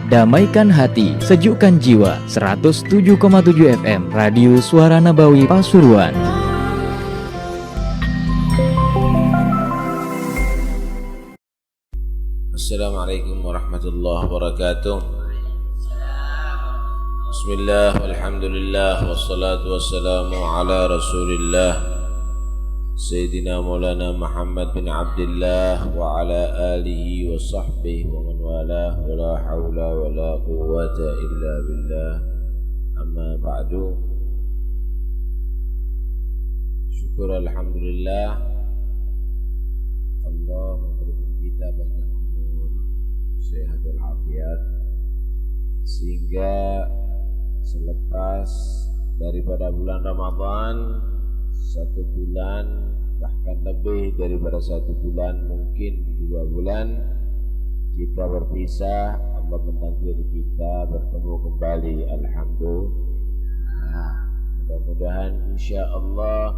Damaikan hati, sejukkan jiwa. 107,7 FM Radio Suara Nabawi Pasuruan. Assalamualaikum warahmatullahi wabarakatuh. Bismillah, walhamdulillah, wassalatu wassalamu ala rasulillah Sayyidina Maulana Muhammad bin Abdullah wa ala alihi wa sahbihi wa man walah, wa la hawla wa la quwwata illa billah. Amma ba'du. Syukur alhamdulillah, Allah memberikan kita banyak umur, sehat walafiat, sehingga selepas daripada bulan Ramadan, 1 bulan, bahkan lebih daripada 1 bulan, mungkin 2 bulan kita berpisah. Allah mentakdir kita bertemu kembali. Alhamdulillah. Mudah-mudahan insyaallah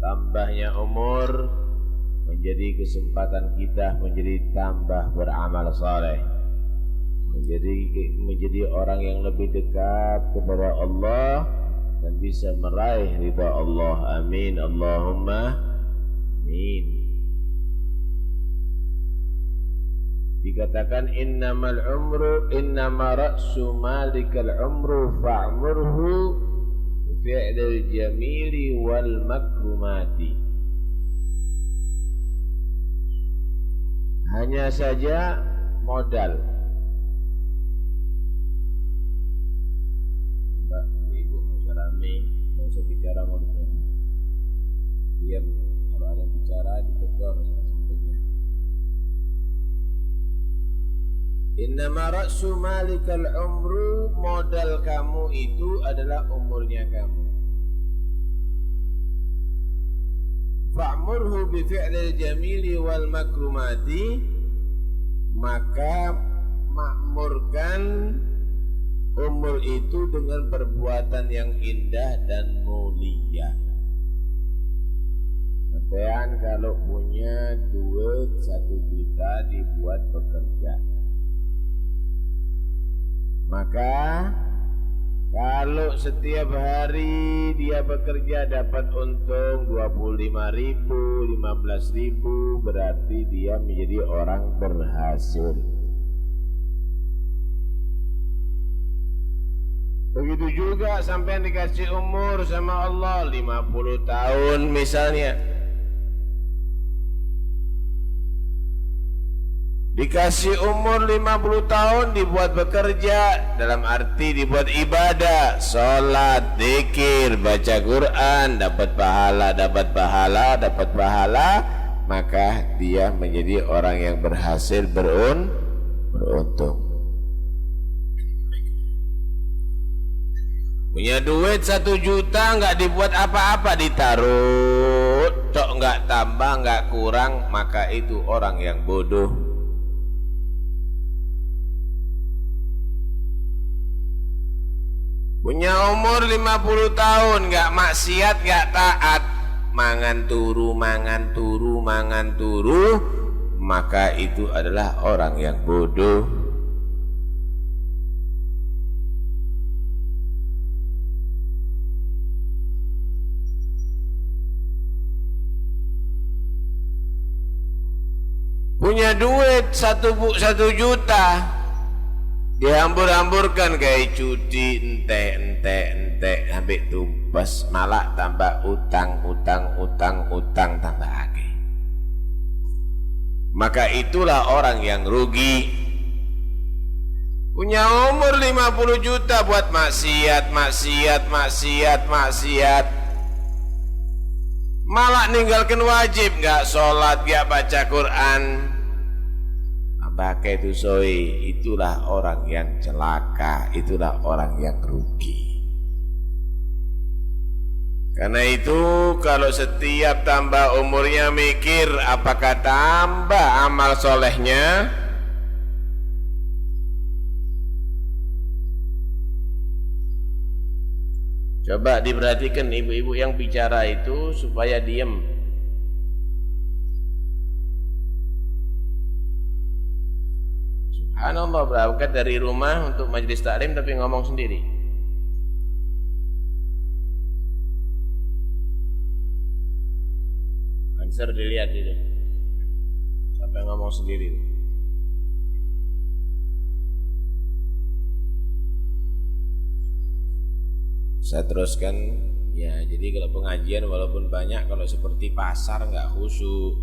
tambahnya umur menjadi kesempatan kita menjadi tambah beramal saleh, menjadi orang yang lebih dekat kepada Allah dan bisa meraih ridha Allah. Amin, Allahumma amin. Dikatakan innama ra'su malikal umru fa'murhu fi'lil jamili wal makrumati. Hanya saja modal. Nggak usah bicara mulutnya, diam. Kalau ada yang bicara ditegur sampingnya. Innama ra'su malikal umru, modal kamu itu adalah umurnya kamu. Fa'murhu bi fi'lil jamili wal makrumati, maka makmurkan umur itu dengan perbuatan yang indah dan mulia. Sampean kalau punya duit 1 juta dibuat bekerja, maka kalau setiap hari dia bekerja dapat untung 25.000, 15.000, berarti dia menjadi orang berhasil. Begitu juga sampai dikasih umur sama Allah 50 tahun misalnya. Dikasih umur 50 tahun dibuat bekerja, dalam arti dibuat ibadah, sholat, zikir, baca Quran, dapat pahala, maka dia menjadi orang yang berhasil, beruntung. Punya duit 1 juta nggak dibuat apa-apa, ditaruh, tok nggak tambah nggak kurang, maka itu orang yang bodoh. Punya umur 50 tahun nggak maksiat, nggak taat, mangan turu, maka itu adalah orang yang bodoh. Punya duit 1 juta dihambur-hamburkan kayak judi, ente sampai tumbas, malah tambah utang tambah lagi. Maka itulah orang yang rugi. Punya umur 50 juta buat maksiat, malah ninggalkan wajib, nggak sholat, nggak baca Quran, pakai itu soi. Itulah orang yang celaka, itulah orang yang rugi. Karena itu kalau setiap tambah umurnya mikir apakah tambah amal solehnya, coba diperhatikan ibu-ibu yang bicara itu supaya diem. Subhanallah, berangkat dari rumah untuk majelis taklim tapi ngomong sendiri. Answer dilihat itu. Sampai ngomong sendiri. Saya teruskan ya, jadi kalau pengajian walaupun banyak, kalau seperti pasar nggak khusyuk.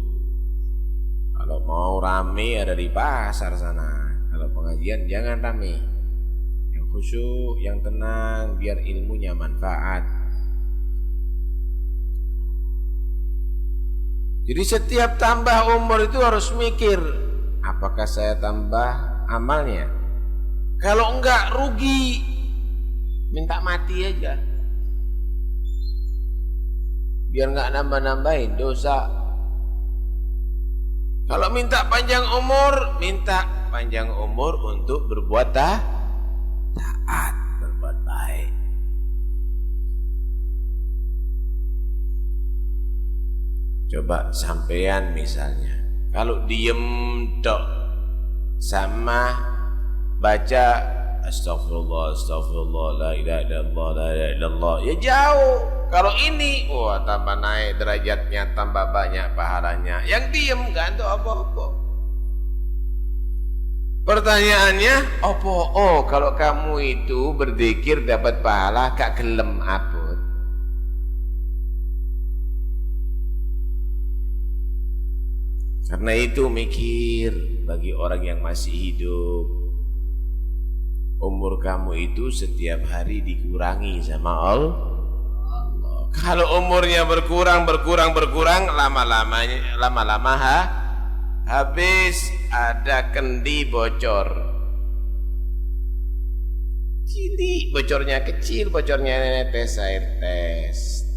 Kalau mau rame ada di pasar sana. Kalau pengajian jangan rame, yang khusyuk, yang tenang, biar ilmunya manfaat. Jadi setiap tambah umur itu harus mikir, apakah saya tambah amalnya? Kalau enggak rugi, minta mati aja, biar enggak nambah-nambahin dosa. Kalau minta panjang umur untuk berbuat taat, berbuat baik. Coba sampean misalnya, kalau diem tok sama baca astagfirullah, astagfirullah, la ilaha illallah, la ilaha illallah, ya jauh. Kalau ini, wah tambah naik derajatnya, tambah banyak pahalanya. Yang diem gak untuk apa-apa. Pertanyaannya, apa? Oh, kalau kamu itu berzikir dapat pahala, gak gelem abot. Karena itu mikir bagi orang yang masih hidup, umur kamu itu setiap hari dikurangi sama Allah. Kalau umurnya berkurang, lama-lama habis, ada kendi bocor. Cilik bocornya, kecil bocornya, netes air, tes.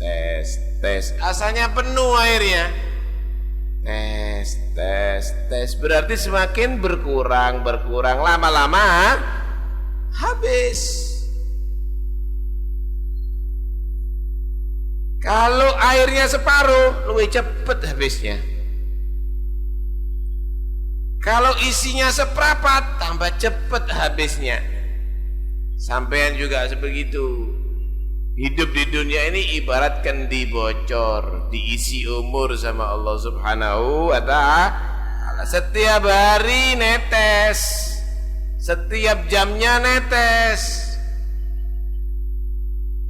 Asalnya penuh airnya. Tes. Berarti semakin berkurang, lama-lama habis. Kalau airnya separuh, lebih cepat habisnya. Kalau isinya seprapat, tambah cepat habisnya. Sampean juga sebegitu. Hidup di dunia ini ibarat kendi bocor, diisi umur sama Allah Subhanahu wa ta'ala. Setiap hari netes, setiap jamnya netes.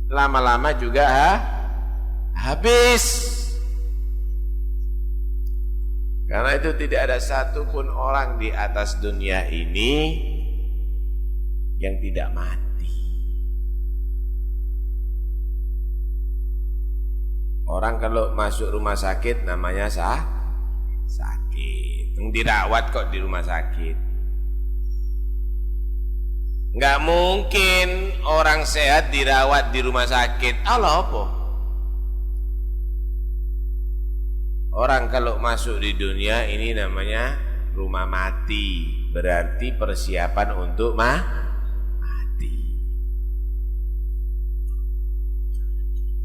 Lama-lama juga habis. Karena itu tidak ada satupun orang di atas dunia ini yang tidak mati. Orang kalau masuk rumah sakit namanya sakit. Dirawat kok di rumah sakit. Nggak mungkin orang sehat dirawat di rumah sakit. Allah apa? Orang kalau masuk di dunia ini namanya rumah mati, berarti persiapan untuk mati.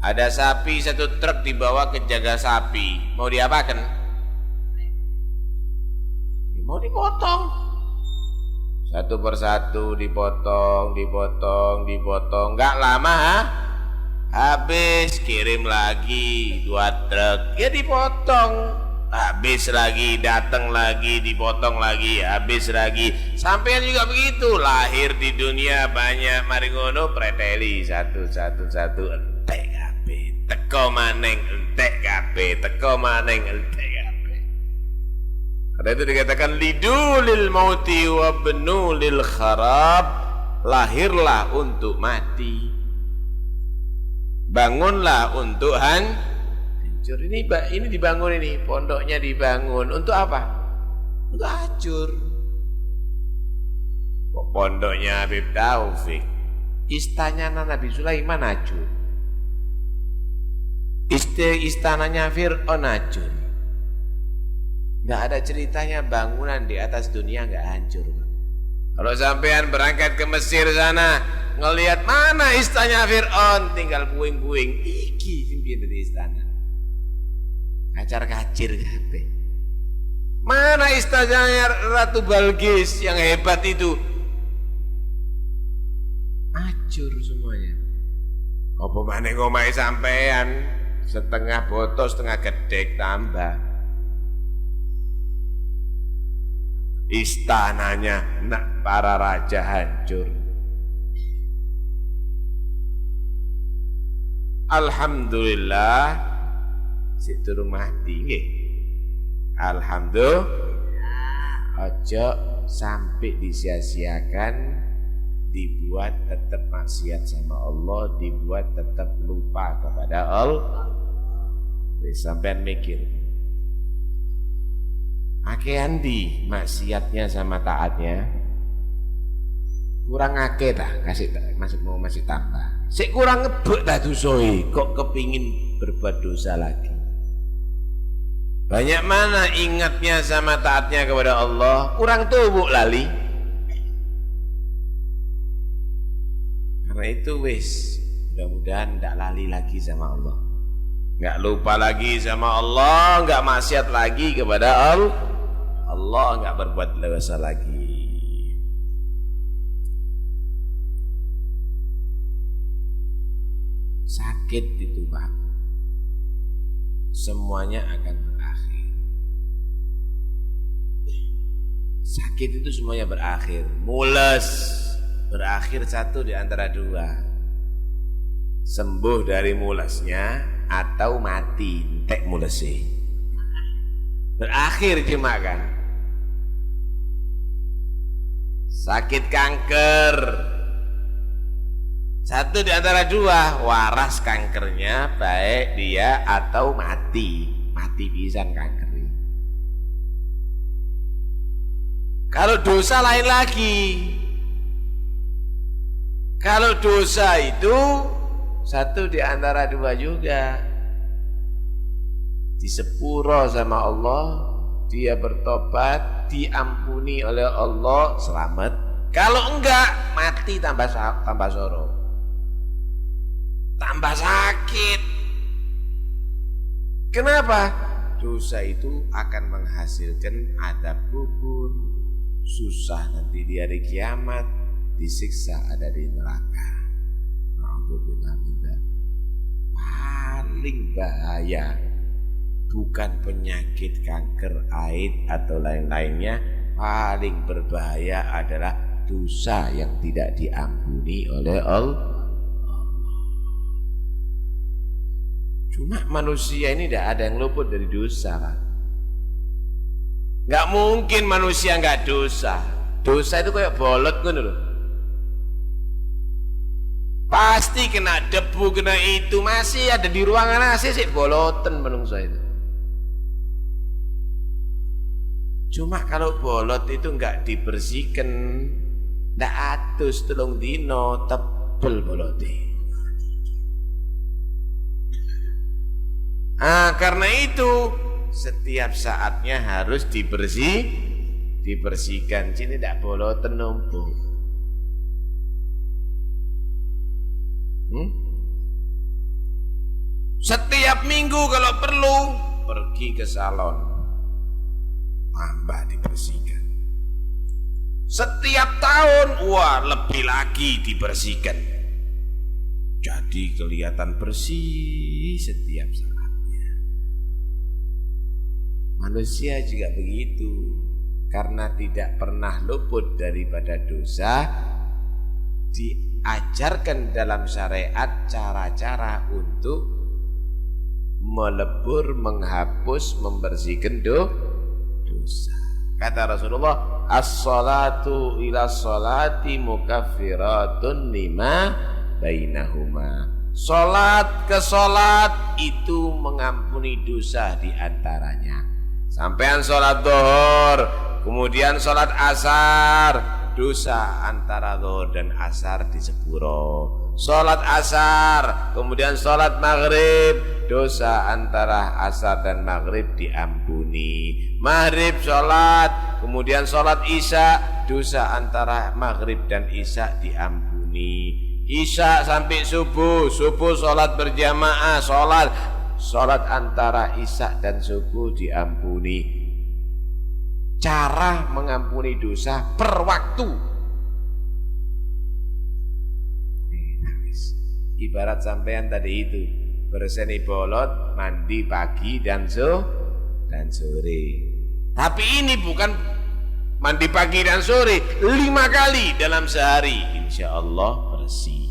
Ada sapi satu truk dibawa ke jaga sapi, mau diapakan? Mau dipotong. Satu persatu dipotong, nggak lama habis, kirim lagi 2 truk, ya dipotong, habis lagi, datang lagi, dipotong lagi, habis lagi. Sampean juga begitu, lahir di dunia banyak mari ngono preteli satu entek kabeh, teko maneng entek kabeh, teko maneng entek kabeh. Karena itu dikatakan lidulil mauti wa benulil kharab, lahirlah untuk mati, bangunlah untuk hancur. Ini dibangun, ini pondoknya dibangun untuk apa? Untuk hancur. Pondoknya Habib Taufik, istananya Nabi Sulaiman hancur, istananya Fir'aun hancur. Nggak ada ceritanya bangunan di atas dunia nggak hancur. Kalau sampean berangkat ke Mesir sana, ngelihat mana istananya Fir'aun, tinggal puing-puing, iki simpian dari istana, kacar-kacir kabeh. Mana istananya Ratu Balkis yang hebat itu? Hancur semuanya. Apa maneh omahe sampean setengah botol setengah gedek tambah. Istananya nak para raja hancur. Alhamdulillah si durung mati nggih. Alhamdulillah ojo sampai disia-siakan, dibuat tetap maksiat sama Allah, dibuat tetap lupa kepada Allah. Sampean mikir akean di maksiatnya sama taatnya kurang akeh dah, masih tambah sik kurang ngebek dah dosoi, kok kepingin berbuat dosa lagi. Banyak mana ingatnya sama taatnya kepada Allah, kurang tubuh lali. Karena itu wis, mudah-mudahan tidak lali lagi sama Allah, nggak lupa lagi sama Allah, nggak maksiat lagi kepada Allah, nggak berbuat dosa lagi. Sakit itu Pak, semuanya akan berakhir. Sakit itu semuanya berakhir. Mules berakhir satu di antara dua, sembuh dari mulesnya atau mati entek mulesi. Berakhir cuma kan. Sakit kanker, satu di antara dua, waras kankernya, baik dia atau mati pisan kanker. Kalau dosa lain lagi. Kalau dosa itu satu di antara dua juga, disepuro sama Allah, dia bertobat, diampuni oleh Allah, selamat. Kalau enggak, mati tambah soro, tambah sakit. Kenapa? Dosa itu akan menghasilkan adab kubur, susah nanti di hari kiamat, disiksa ada di neraka. Paling bahaya bukan penyakit kanker, AIDS atau lain-lainnya. Paling berbahaya adalah dosa yang tidak diampuni oleh Allah. Cuma manusia ini tidak ada yang luput dari dosa kan? Nggak mungkin manusia nggak dosa. Dosa itu kayak bolot kan loh. Pasti kena debu, kena itu, masih ada di ruangan AC sih boloten menungso itu. Cuma kalau bolot itu nggak dibersihkan, nggak atus telung dino tebel bolotnya. Karena itu setiap saatnya harus dibersihkan. Sini tidak boloten numpuk. Setiap minggu kalau perlu pergi ke salon, tambah dibersihkan. Setiap tahun, wah lebih lagi dibersihkan. Jadi kelihatan bersih setiap saatnya. Manusia juga begitu, karena tidak pernah luput daripada dosa. Diajarkan dalam syariat cara-cara untuk melebur, menghapus, membersihkan dosa. Kata Rasulullah, as-salatu ila salati mukaffiratun lima bainahuma. Salat ke salat itu mengampuni dosa di antaranya. Sampean salat zuhur, kemudian salat asar, dosa antara zuhur dan asar disepuro. Salat asar, kemudian salat maghrib, dosa antara asar dan maghrib diampuni. Maghrib salat, kemudian salat isya, dosa antara maghrib dan isya diampuni. Isya sampai subuh, subuh salat berjamaah, salat antara isya dan subuh diampuni. cara mengampuni dosa per waktu. Ibarat sampean tadi itu berseni bolot, mandi pagi dan sore. Tapi ini bukan mandi pagi dan sore, 5 kali dalam sehari, insya Allah bersih.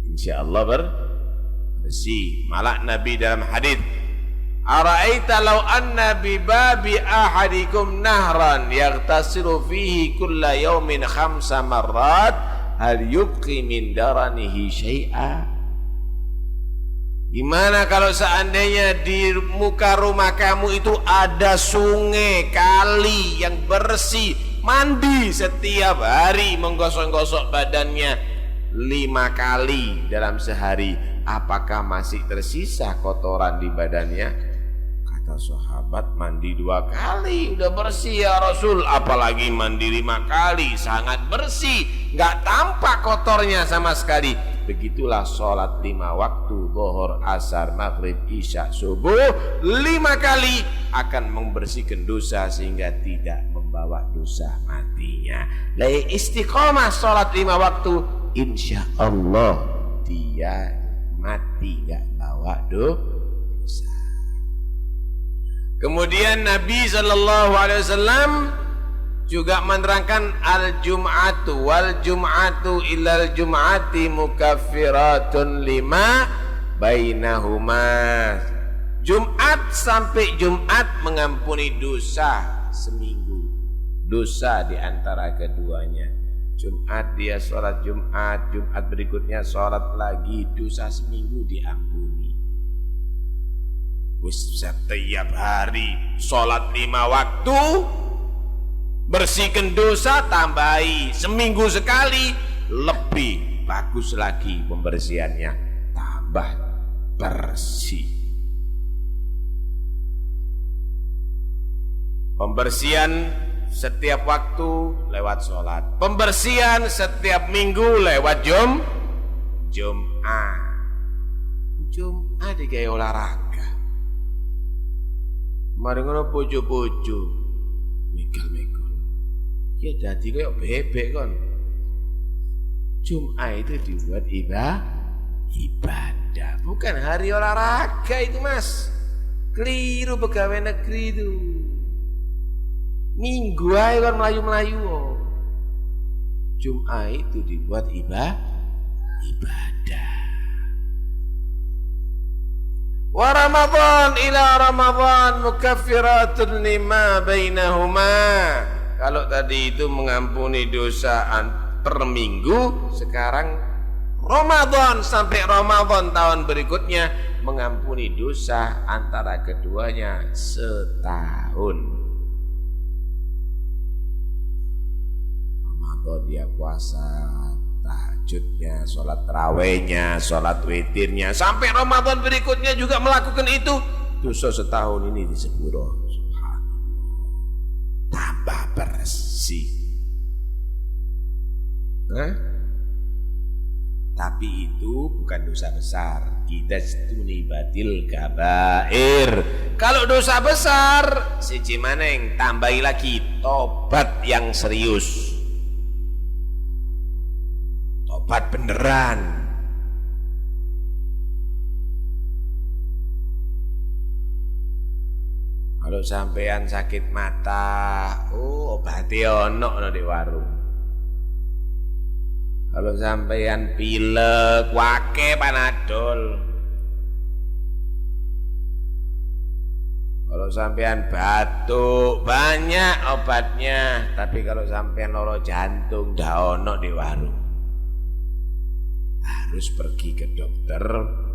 Insya Allah bersih. Malah Nabi dalam hadis, ara'aita law anna bi babi ahadikum nahran yaghtasilu fihi kulla yawmin 5 marrat hal yubqi min daranihi syai'a. Gimana kalau seandainya di muka rumah kamu itu ada sungai, kali yang bersih, mandi setiap hari, menggosok-gosok badannya 5 kali dalam sehari, apakah masih tersisa kotoran di badannya? Kata sahabat, mandi 2 kali udah bersih ya Rasul, apalagi mandi 5 kali, sangat bersih, nggak tampak kotornya sama sekali. Begitulah sholat 5 waktu, zuhur, asar, maghrib, isya, subuh, 5 kali akan membersihkan dosa sehingga tidak membawa dosa matinya. Lai istiqomah sholat 5 waktu, insya Allah dia mati nggak bawa dosa. Kemudian Nabi SAW juga menerangkan al-jum'atu wal jum'atu ilal jum'ati mukaffiratun lima bainahuma. Jumat sampai Jumat mengampuni dosa seminggu, dosa di antara keduanya. Jumat dia sholat Jumat, Jumat berikutnya sholat lagi, dosa seminggu diampuni. Setiap hari sholat 5 waktu, bersihkan dosa, tambahi seminggu sekali, lebih bagus lagi pembersihannya, tambah bersih. Pembersihan setiap waktu lewat sholat, pembersihan setiap minggu lewat Jumat. Jumat digawe olahraga. Mari ngono bojo-bojo mikul-mikul. Ya dadi koyo bebek kon. Jumat itu dibuat ibadah, bukan hari olahraga itu, Mas. Keliru pegawai negeri itu. Minggu ae kon melayu-melayu. Jumat itu dibuat ibadah. Wa Ramadan ila Ramadan mukaffiratun lima bainahuma. Kalau tadi itu mengampuni dosa per minggu, sekarang Ramadan sampai Ramadan tahun berikutnya mengampuni dosa antara keduanya setahun. Ramadan dia puasa, tahajudnya, sholat tarawihnya, sholat witirnya, sampai Ramadan berikutnya juga melakukan itu, dosa setahun ini disepuro. Tambah bersih. Tapi itu bukan dosa besar. Idastunibatil kabair. Kalau dosa besar, siji maneng tambahi lagi tobat yang serius. Tobat beneran. Kalau sampean sakit mata, obati ono di warung. Kalau sampean pilek, wake Panadol. Kalau sampean batuk, banyak obatnya. Tapi kalau sampean loro jantung, ndak ono di warung. Harus pergi ke dokter,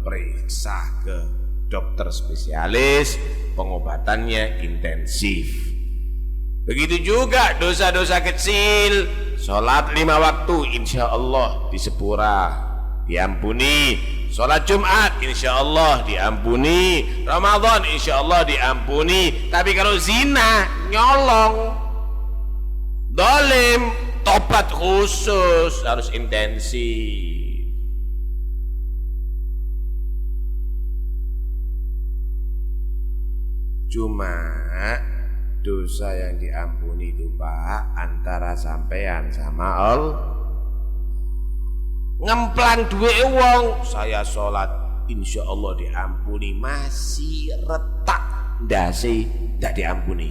periksa ke dokter spesialis, pengobatannya intensif. Begitu juga dosa-dosa kecil, sholat 5 waktu insya Allah disepura, diampuni. Sholat Jumat insya Allah diampuni, Ramadan insya Allah diampuni. Tapi kalau zina, nyolong, dolim, tobat khusus, harus intensif. Cuma dosa yang diampuni itu Pak antara sampean sama Allah. Ngemplang duwe wong, saya sholat insya Allah diampuni, masih retak ndase ndak diampuni.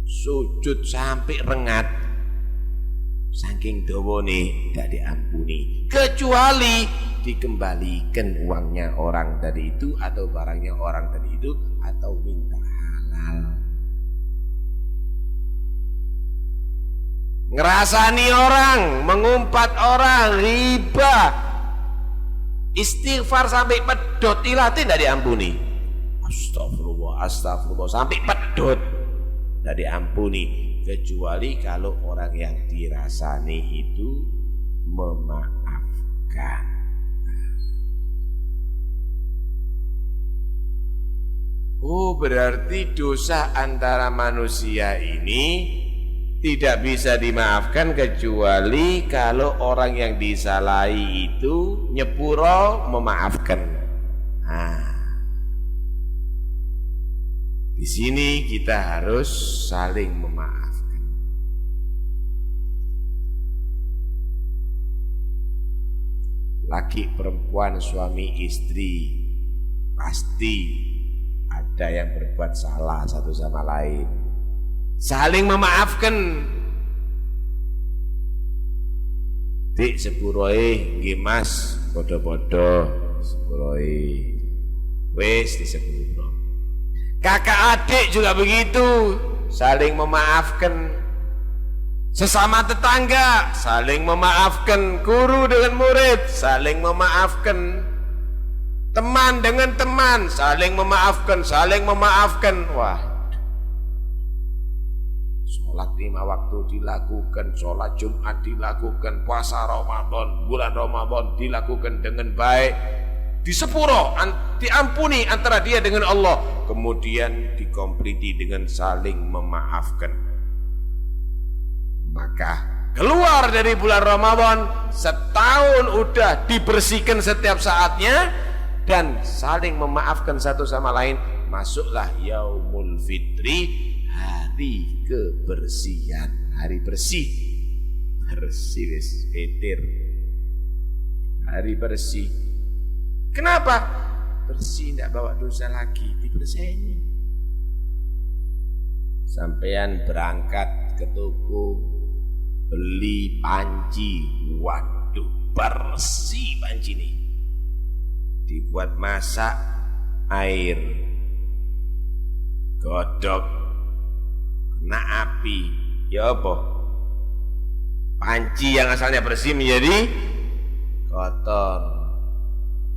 Sujud sampai rengat saking dawane ndak diampuni, kecuali dikembalikan uangnya orang tadi itu atau barangnya orang tadi itu atau minta halal. Ngerasani orang, mengumpat orang, riba, istighfar sampai pedot ilati tidak diampuni. Astagfirullah, astagfirullah sampai pedot tidak diampuni, kecuali kalau orang yang dirasani itu memaafkan. Oh, berarti dosa antara manusia ini tidak bisa dimaafkan kecuali kalau orang yang disalahi itu nyepuro memaafkan. Di sini kita harus saling memaafkan. Laki perempuan, suami istri, pasti ada yang berbuat salah satu sama lain. Saling memaafkan. Dik sepuroi nggih Mas, padha-padha sepuroi. Wis disepuro. Kakak adik juga begitu, saling memaafkan. Sesama tetangga saling memaafkan, guru dengan murid saling memaafkan. Teman dengan teman saling memaafkan, saling memaafkan. Wah, sholat 5 waktu dilakukan, sholat Jumat dilakukan, puasa Ramadan, bulan Ramadan dilakukan dengan baik, disepuro, diampuni antara dia dengan Allah, kemudian dikompliti dengan saling memaafkan. Maka keluar dari bulan Ramadan, setahun udah dibersihkan setiap saatnya dan saling memaafkan satu sama lain, masuklah Yaumul Fitri, hari kebersihan, hari bersih, bersih etir, hari bersih. Kenapa? Bersih, tidak bawa dosa lagi, dibersihin. Sampean berangkat ke toko, beli panci, waduh bersih panci ini, dibuat masak air, godok, kena api, ya apa? Panci yang asalnya bersih menjadi kotor,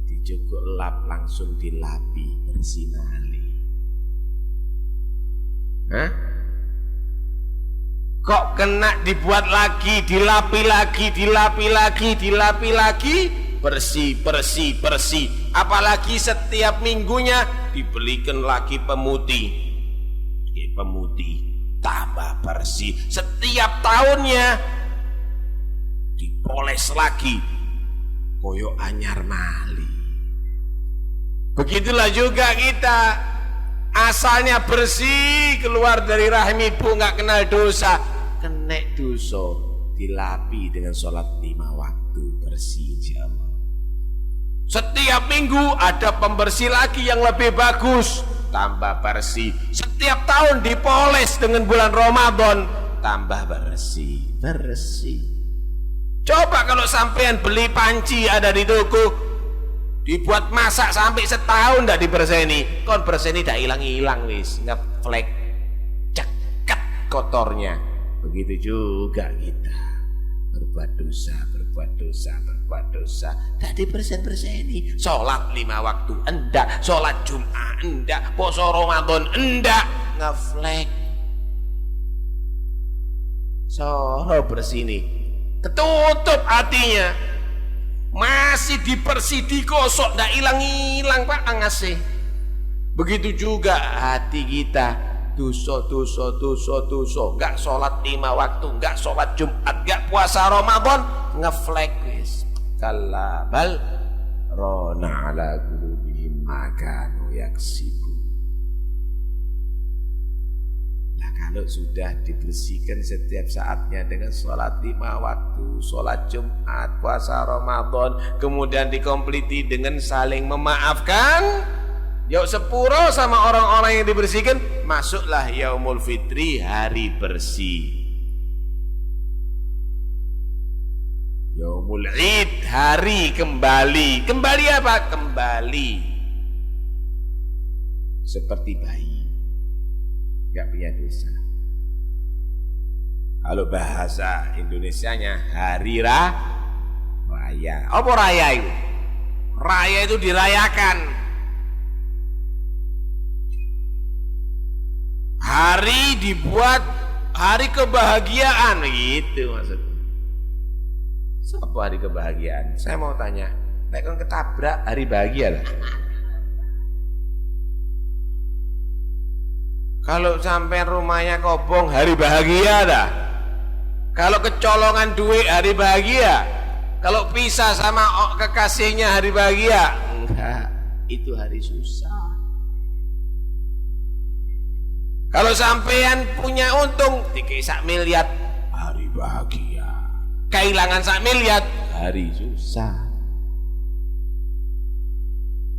dijogok lap, langsung dilapi, bersih nali. Kok kena dibuat lagi, dilapi lagi, dilapi lagi, dilapi lagi, bersih, bersih, bersih. Apalagi setiap minggunya dibelikan lagi pemutih, pemutih, tambah bersih. Setiap tahunnya dipoles lagi, koyo anyar mali. Begitulah juga kita, asalnya bersih, keluar dari rahim ibu nggak kenal dosa, kena dosa, dilapi dengan sholat 5 waktu, bersih insyaallah. Setiap minggu ada pembersih lagi yang lebih bagus, tambah bersih. Setiap tahun dipoles dengan bulan Ramadan, tambah bersih, bersih. Coba kalau sampean beli panci ada di toko, dibuat masak sampai setahun ndak diberseni, kon berseni ndak hilang-hilang wis, ngeflek, cekat kotornya. Begitu juga kita berbuat dosa, berbuat dosa, berbuat dosa, ndak dibersen-berseni. Sholat 5 waktu enggak, sholat Jumat enggak, puasa Ramadan enggak, ngeflek. Soro bersini, ketutup hatinya, masih dibersih, digosok, ndak hilang-hilang Pak angasih. Begitu juga hati kita, dosa, nggak sholat 5 waktu, nggak sholat Jumat, nggak puasa Ramadan, ngeflek wis. Kalla bal rona ala qulubihim ma kanu yaksibun. Nah Kalau sudah dibersihkan setiap saatnya dengan sholat 5 waktu, sholat Jumat, puasa Ramadan, kemudian dikompliti dengan saling memaafkan, yuk sepuro sama orang-orang yang dibersihkan, masuklah Yaumul Fitri, hari bersih. Yaumul Id, hari kembali. Kembali apa? Kembali seperti bayi, gak punya dosa. Kalau bahasa Indonesianya hari raya. Apa raya itu? Raya itu dirayakan. Hari dibuat hari kebahagiaan, gitu maksudnya. Apa hari kebahagiaan? Saya mau tanya, nek kon ketabrak hari bahagia lah. Kalau sampai rumahnya kobong hari bahagia dah. Kalau kecolongan duit hari bahagia. Kalau pisah sama kekasihnya hari bahagia. Enggak, itu hari susah. Kalau sampean punya untung dikei sak miliar, hari bahagia. Kehilangan sak miliar, hari susah.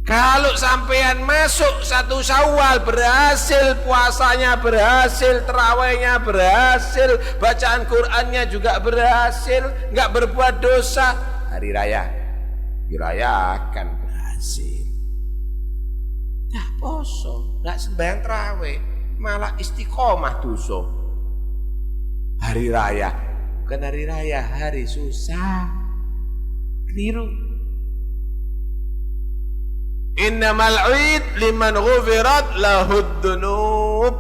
Kalau sampean masuk 1 Syawal, berhasil puasanya, berhasil terawihnya, berhasil bacaan Qur'annya juga berhasil, nggak berbuat dosa, hari raya dirayakan berhasil. Dah poso, nggak sembahyang terawih, malah istiqomah dosa. Hari raya bukan hari raya, hari susah. Keliru. Innamal 'id liman ghufirat lahud dzunub.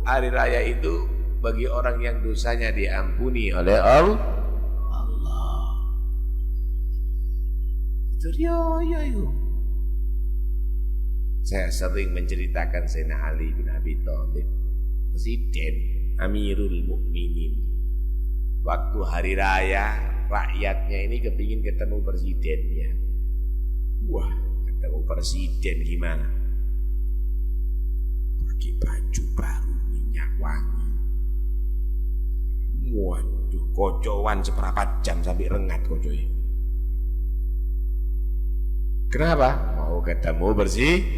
Hari raya itu bagi orang yang dosanya diampuni oleh Allah. Itu dia itu. Saya sering menceritakan Sayyidina Ali bin Abi Thalib, Presiden Amirul Mukminin. Waktu hari raya, rakyatnya ini kepingin ketemu presidennya. Wah, ketemu presiden gimana? Pakai baju baru, minyak wangi. Waduh, kocowan seperempat jam sampai rengat kocoy. Kenapa? Mau ketemu presiden.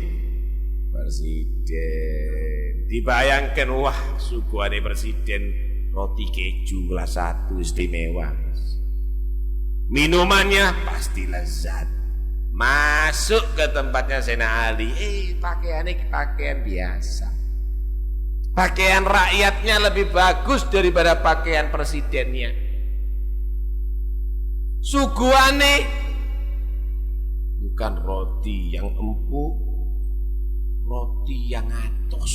Dibayangkan, wah, suguhane presiden roti keju kelas 1 istimewa. Minumannya pasti lezat. Masuk ke tempatnya Sayyidina Ali, pakaiannya pakaian biasa. Pakaian rakyatnya lebih bagus daripada pakaian presidennya. Suguhane bukan roti yang empuk, roti yang atos.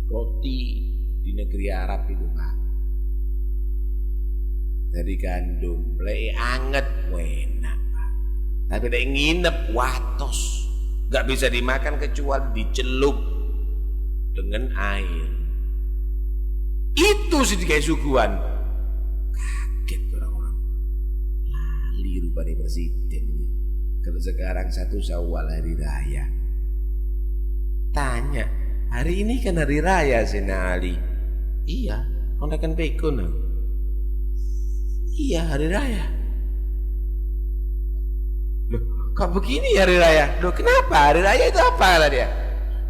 Roti di negeri Arab itu, Pak, dari gandum, lek anget enak. Tapi dia nginep watos, gak bisa dimakan kecuali dicelup dengan air. Itu sih kayak suguhan. Kaget orang-orang, lali rupanya presiden. Kalau sekarang 1 Syawal hari raya, tanya, hari ini kan hari raya Sayyidina Ali. Iya, orang kan pekun. Iya, hari raya. Kok begini hari raya? Loh, kenapa? Hari raya itu apa kata dia?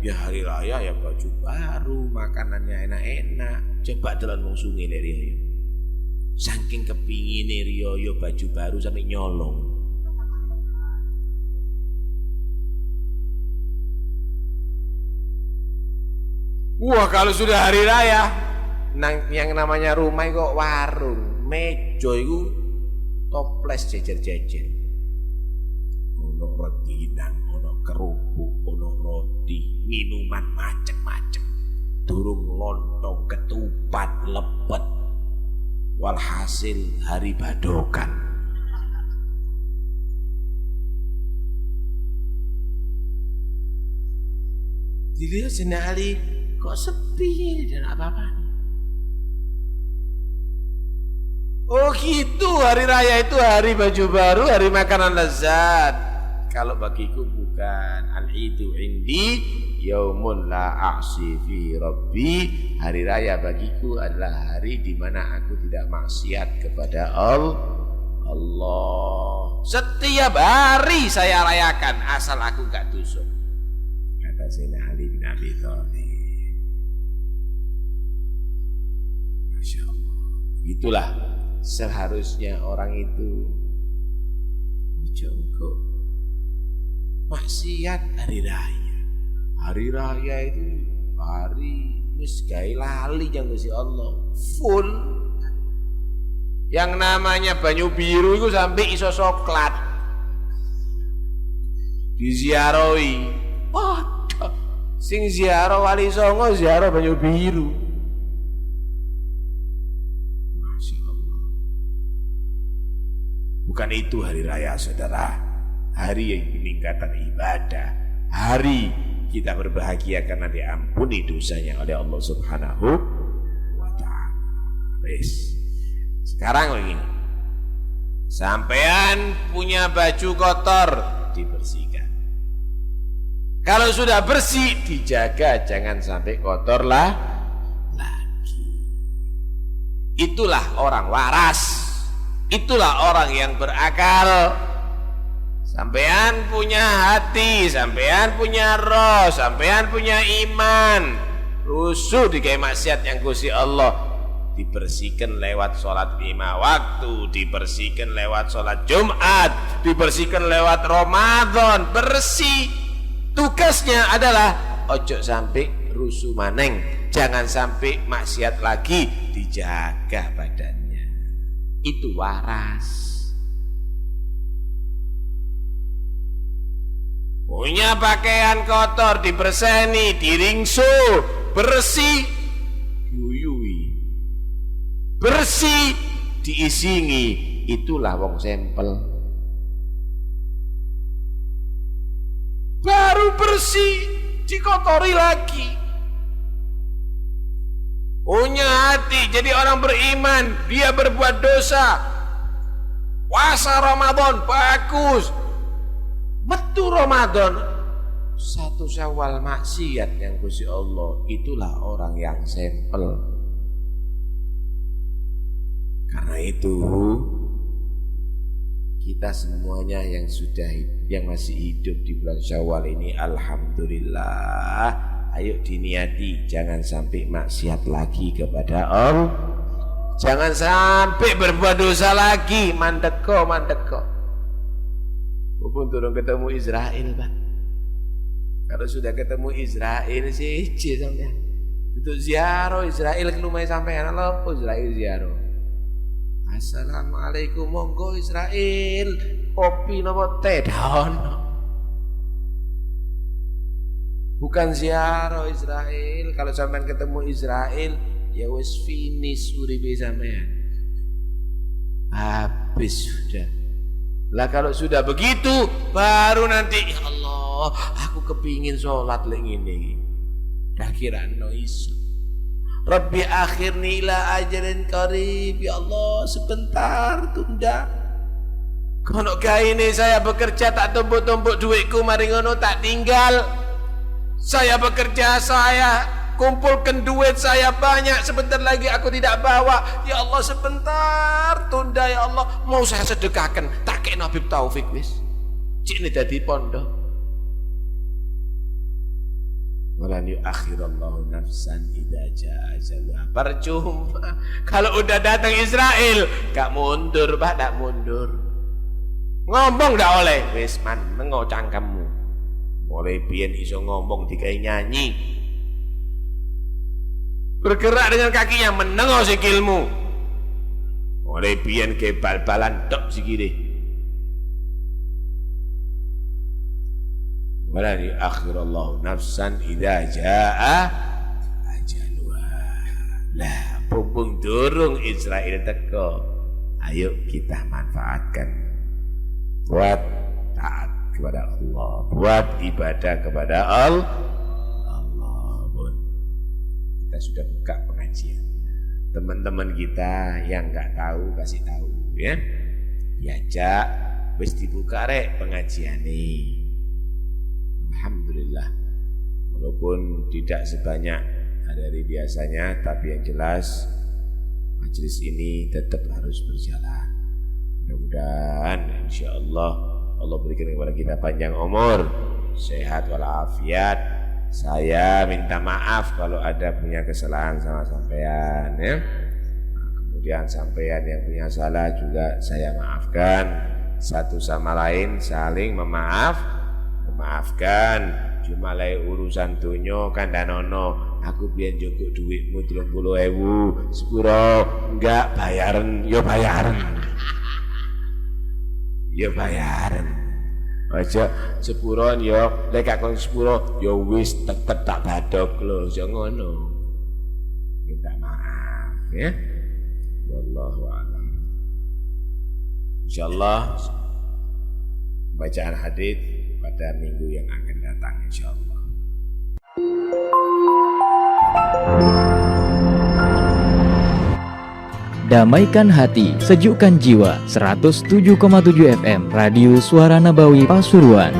Ya hari raya ya baju baru, makanannya enak-enak. Coba telan wong sungi dari Rio. Saking kepingin Rio baju baru sampai nyolong. Wah, kalau sudah hari raya, yang namanya rumah kok warung, mejo itu toples jejer-jejer. Ono retinan, ono kerupuk, ono roti, minuman macem-macem, durung lontong, ketupat, lepet. Walhasil hari badokan. Dilihat Sayyidina Ali, kok sepi dan apa-apa. Oh gitu, hari raya itu hari baju baru, hari makanan lezat. Kalau bagiku bukan. Al-idu indi yaumun la a'si fi rabbi, hari raya bagiku adalah hari di mana aku tidak maksiat kepada Allah. Setiap hari saya rayakan asal aku gak dosa, kata Sayyidina Ali bin Abi Thalib. Masya Allah. Itulah seharusnya orang itu. Jongkok maksiat hari raya. Hari raya itu hari wis gawe lali yang Gusti Allah. Full. Yang namanya banyu biru itu sampai iso coklat. Diziarahi. Waduh. Sing ziarah Wali Songo ziarah banyu biru. Masya Allah. Bukan itu hari raya, saudara. Hari yang peningkatan ibadah. Hari kita berbahagia karena diampuni dosanya oleh Allah Subhanahu wa ta'ala. Sekarang begini. Sampean punya baju kotor, dibersihkan. Kalau sudah bersih, dijaga jangan sampai kotor lagi. Itulah orang waras. Itulah orang yang berakal. Sampean punya hati, sampean punya roh, sampean punya iman. Rusuh dikai maksiat yang Gusti Allah, dibersihkan lewat sholat 5 waktu, dibersihkan lewat sholat Jumat, dibersihkan lewat Ramadan. Bersih. Tugasnya adalah ojo sampai rusuh maneng, jangan sampai maksiat lagi, dijaga badannya. Itu waras. Punya pakaian kotor, diberseni, diringsu, bersih, diuyui. Bersih, diisingi. Itulah wong sempel. Baru bersih, dikotori lagi. Punya hati, jadi orang beriman, dia berbuat dosa. Puasa Ramadan, bagus. Betul Ramadan, 1 Syawal maksiat yang Gusti Allah, itulah orang yang sempel. Karena itu kita semuanya yang masih hidup di bulan Syawal ini, alhamdulillah, ayo diniati jangan sampai maksiat lagi kepada Allah. Jangan sampai berbuat dosa lagi, mandeko. Walaupun turun ketemu Israel, Pak. Kalau sudah ketemu Israel sih, sampean. Untuk ziarah Israel ke rumah sampean, apa Israel ziarah? Assalamualaikum, monggo Israel. Kopi napa teh daun. Bukan ziarah Israel. Kalau sampean ketemu Israel, ya wis finish uripe sampean. Habis sudah. Lah kalau sudah begitu, baru nanti ya Allah, aku kepingin sholat lek ngene. Dah kira no iso. Rabbi akhirni ila ajalin qarib, ya Allah sebentar tunda. Kono kaine saya bekerja tak tumpuk-tumpuk duitku mari ngono tak tinggal. Saya bekerja, saya kumpulkan duit saya banyak, sebentar lagi aku tidak bawa. Ya Allah sebentar tunda ya Allah, mau saya sedekahkan tak kek Habib Taufik wis cik ini dadi pondok. Walan yuakhirallahu nafsan idza jaa ajaluha. Percuma kalau udah datang Israel gak mundur, Pak, gak mundur. Ngomong gak oleh, wis menengo cangkemmu. Mulai biyen iso ngomong digawe nyanyi. Bergerak dengan kakinya, menengok sikilmu. Mulai biyen ke bal-balan tok sikile. Wala akhirallahu nafsan idza jaa ajaluha. Lah, mumpung durung Israel teko, ayo kita manfaatkan buat taat kepada Allah, buat ibadah kepada Allah. Kita sudah buka pengajian. Teman-teman kita yang nggak tahu kasih tahu ya. Diajak wis dibuka rek pengajian nih. Alhamdulillah. walaupun tidak sebanyak hari biasanya, tapi yang jelas majelis ini tetap harus berjalan. Mudah-mudahan insyaallah Allah berikan kepada kita panjang umur, sehat walafiat. Saya minta maaf kalau ada punya kesalahan sama sampean ya. Kemudian sampean yang punya salah juga saya maafkan. Satu sama lain saling memaafkan. Cuma lay urusan dunyo kandhanono, aku biyen njogok dhuwitmu 30.000, sepuro enggak bayaran, yo bayaran. Ya bayaran. Aja sepuron yo, lek kakon sepuro yo wis tetep tak badok lho, aja ngono. Minta maaf ya. Wallahu a'lam. Insyaallah bacaan hadis pada minggu yang akan datang insyaallah. Damaikan hati, sejukkan jiwa. 107,7 FM Radio Suara Nabawi Pasuruan.